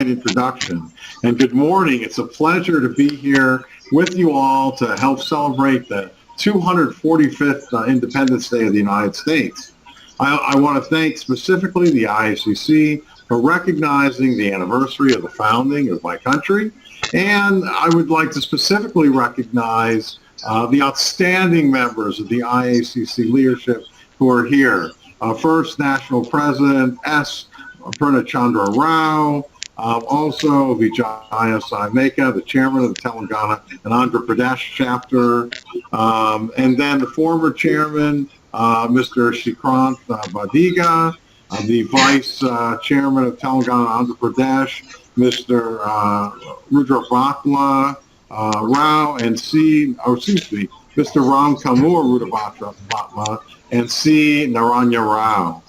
introduction. And good morning. It's a pleasure to be here with you all to help celebrate the 245th Independence Day of the United States. I want to thank specifically the IACC for recognizing the anniversary of the founding of my country. And I would like to specifically recognize the outstanding members of the IACC leadership who are here. First, National President S. Purnachandra Rao, also Vijaya Saimeka, the chairman of the Telangana and Andhra Pradesh chapter, and then the former chairman, Mr. Shikrant Badiga, the vice chairman of Telangana and Andhra Pradesh, Mr. Rudra Bhatla Rao, and Mr. Ram Kamur Rudra Bhatla, and C. Naranya Rao.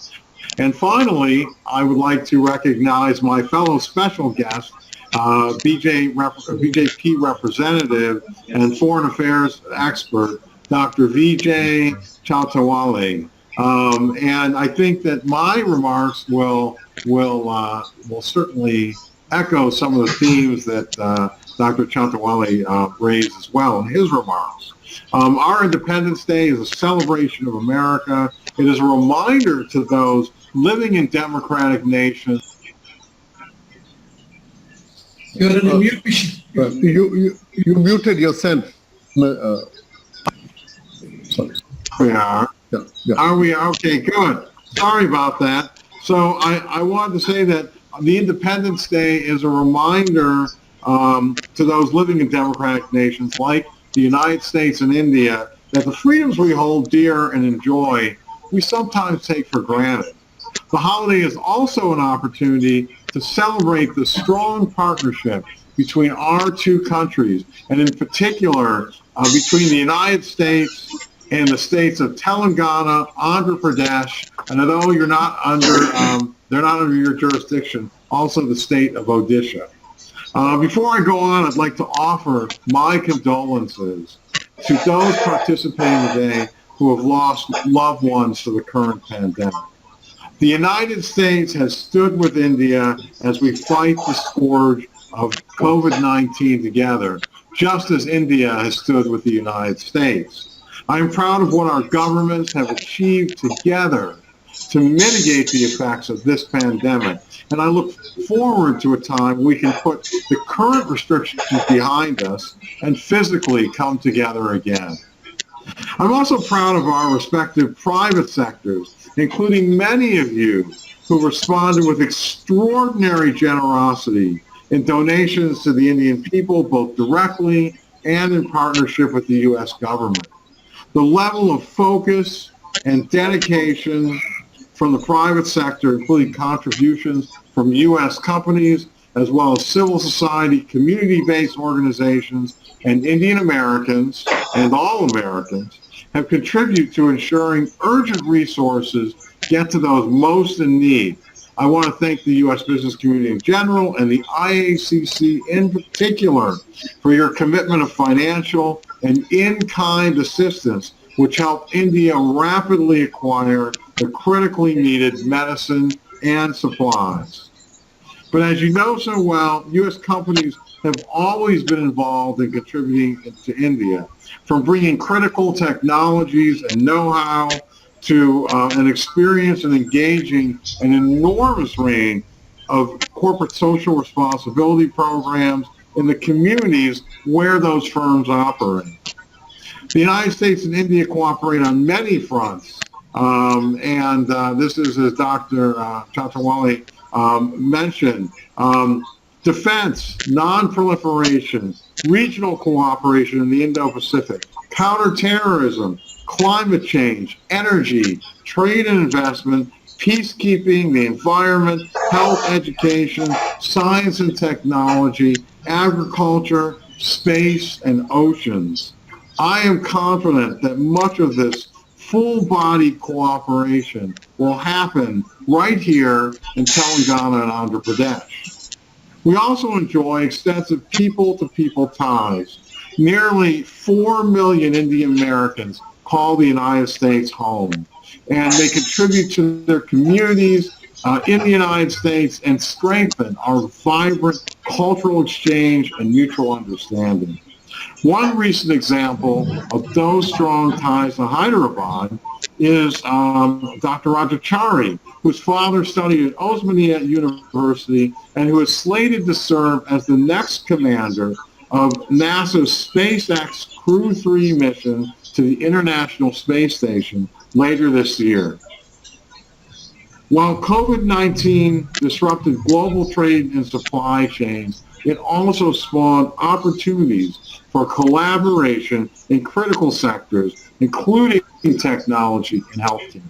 And finally, I would like to recognize my fellow special guest, BJP representative and foreign affairs expert, Dr. Vijay Chautawale. And I think that my remarks will certainly echo some of the themes that Dr. Chautawale raised as well in his remarks. Our Independence Day is a celebration of America. It is a reminder to those living in democratic nations. You're in a mute. You muted yourself. Sorry. We are. Yeah. Are we? Okay, good. Sorry about that. So I wanted to say that the Independence Day is a reminder to those living in democratic nations like the United States and India that the freedoms we hold dear and enjoy, we sometimes take for granted. The holiday is also an opportunity to celebrate the strong partnership between our two countries, and in particular between the United States and the states of Telangana, Andhra Pradesh, and although they're not under your jurisdiction, also the state of Odisha. Before I go on, I'd like to offer my condolences to those participating today who have lost loved ones to the current pandemic. The United States has stood with India as we fight the scourge of COVID-19 together, just as India has stood with the United States. I am proud of what our governments have achieved together to mitigate the effects of this pandemic, and I look forward to a time we can put the current restrictions behind us and physically come together again. I'm also proud of our respective private sectors, including many of you who responded with extraordinary generosity in donations to the Indian people, both directly and in partnership with the U.S. government. The level of focus and dedication from the private sector, including contributions from U.S. companies, as well as civil society, community-based organizations, and Indian Americans, and all Americans, have contributed to ensuring urgent resources get to those most in need. I want to thank the U.S. business community in general and the IACC in particular for your commitment of financial and in-kind assistance, which helped India rapidly acquire the critically needed medicine and supplies. But as you know so well, U.S. companies have always been involved in contributing to India, from bringing critical technologies and know-how to an experience in engaging an enormous range of corporate social responsibility programs in the communities where those firms operate. The United States and India cooperate on many fronts, and this is, as Dr. Chautawale mentioned, defense, non-proliferation, regional cooperation in the Indo-Pacific, counterterrorism, climate change, energy, trade and investment, peacekeeping, the environment, health, education, science and technology, agriculture, space, and oceans. I am confident that much of this full-bodied cooperation will happen right here in Telangana and Andhra Pradesh. We also enjoy extensive people-to-people ties. Nearly 4 million Indian Americans call the United States home, and they contribute to their communities in the United States and strengthen our vibrant cultural exchange and mutual understanding. One recent example of those strong ties to Hyderabad is Dr. Rajachari, whose father studied at Osmania University and who is slated to serve as the next commander of NASA's SpaceX Crew 3 mission to the International Space Station later this year. While COVID-19 disrupted global trade and supply chains, it also spawned opportunities for collaboration in critical sectors, including technology and healthcare.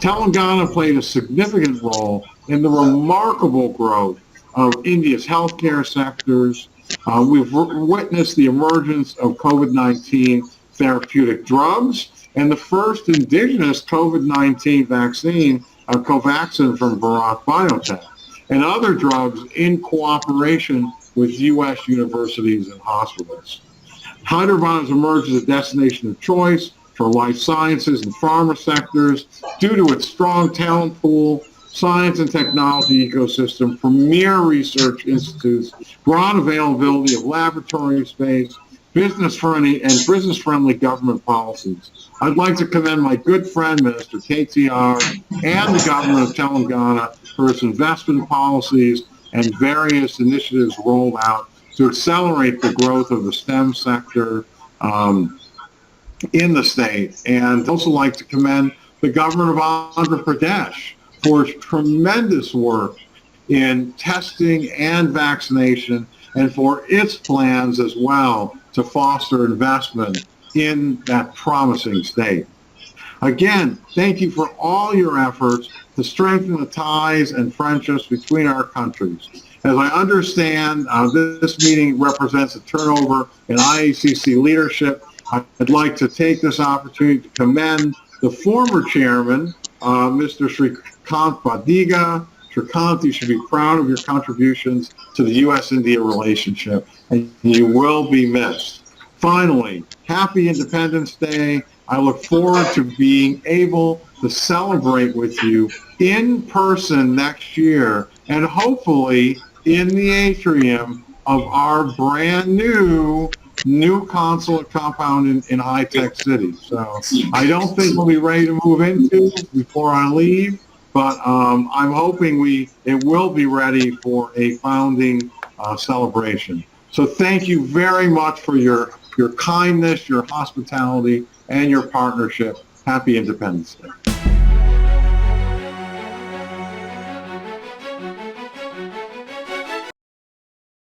Telangana played a significant role in the remarkable growth of India's healthcare sectors. We've witnessed the emergence of COVID-19 therapeutic drugs and the first indigenous COVID-19 vaccine, Covaxin from Bharat Biotech, and other drugs in cooperation with U.S. universities and hospitals. Hyderabad has emerged as a destination of choice for life sciences and pharma sectors due to its strong talent pool, science and technology ecosystem, premier research institutes, broad availability of laboratory space, business-friendly government policies. I'd like to commend my good friend, Minister KTR, and the government of Telangana for its investment policies and various initiatives rolled out to accelerate the growth of the STEM sector in the state. And I'd also like to commend the government of Andhra Pradesh for its tremendous work in testing and vaccination and for its plans as well to foster investment in that promising state. Again, thank you for all your efforts to strengthen the ties and friendships between our countries. As I understand, this meeting represents a turnover in IACC leadership. I'd like to take this opportunity to commend the former chairman, Mr. Srikant Badiga. Srikant, you should be proud of your contributions to the U.S.-India relationship, and you will be missed. Finally, happy Independence Day. I look forward to being able to celebrate with you in person next year, and hopefully in the atrium of our brand new consulate compound in high-tech city. So I don't think we'll be ready to move into before I leave, but I'm hoping it will be ready for a founding celebration. So thank you very much for your kindness, your hospitality, and your partnership. Happy Independence Day.